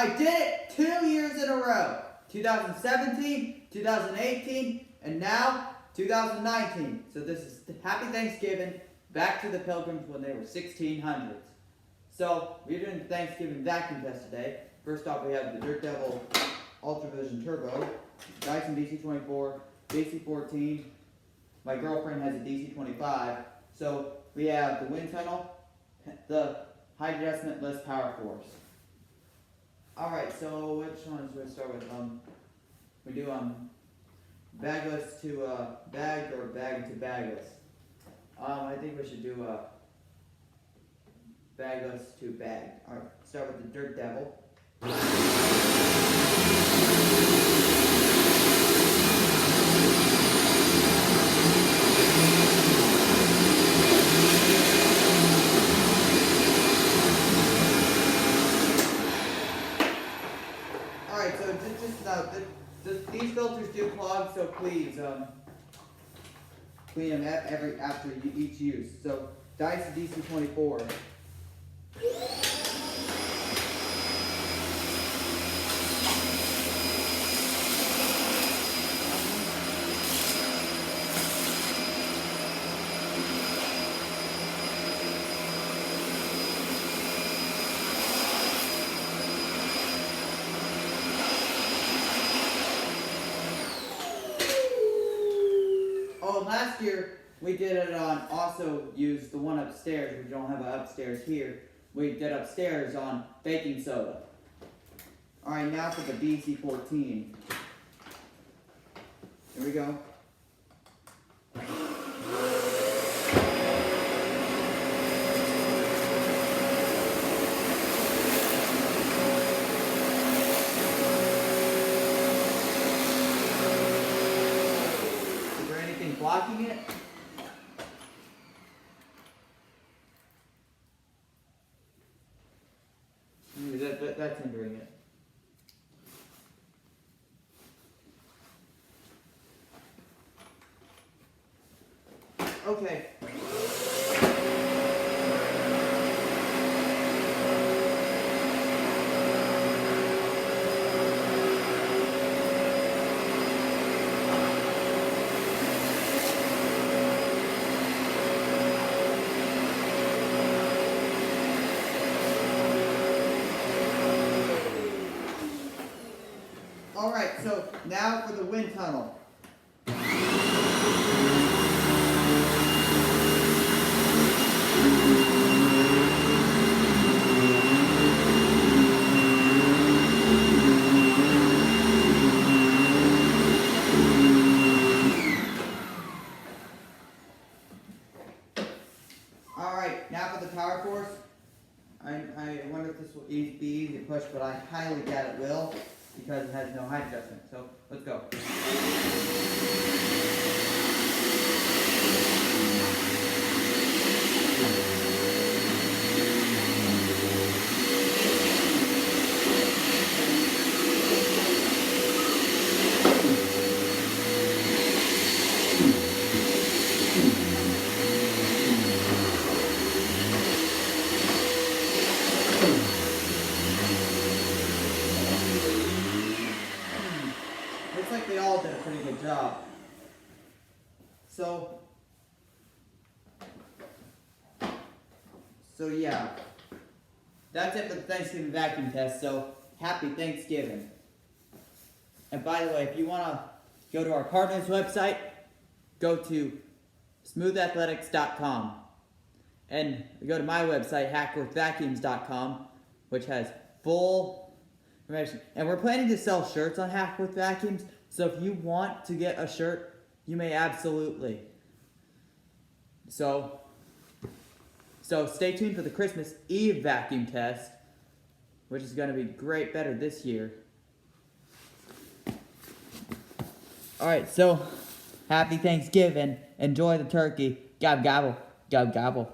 I did it 2 years in a row. 2017, 2018, and now 2019. So this is Happy Thanksgiving back to the Pilgrims when they were 1600s. So we're doing the Thanksgiving vacuum test today. First off, we have the Dirt Devil Ultravision Turbo, Dyson DC-24, DC-14. My girlfriend has a DC-25. So we have the wind tunnel, the high adjustment less power force. Alright, so which ones do we start with? We do bagless to bagged or bagged to bagless. I think we should do bagless to bagged. Alright, start with the Dirt Devil. Alright, so these filters do clog, so please clean them after each use. So Dyson DC-24. Oh, last year we did it on, also used the one upstairs. We don't have an upstairs here. We did upstairs on baking soda. Alright, now for the DC-14. Here we go. Blocking it. That's hindering it. Okay. Alright, so now for the wind tunnel. Alright, now for the power force. I wonder if this will be easy to push, but I highly doubt it will, because it has no height adjustment. So let's go. Looks like they all did a pretty good job. So yeah, that's it for the Thanksgiving vacuum test. So happy Thanksgiving. And by the way, if you want to go to our partner's website, go to smoothathletics.com. And go to my website, hackworthvacuums.com, which has full information. And we're planning to sell shirts on Hackworth Vacuums, so if you want to get a shirt, you may absolutely. So stay tuned for the Christmas Eve vacuum test, which is going to be better this year. Alright, so happy Thanksgiving. Enjoy the turkey. Gobble, gobble, gobble, gobble.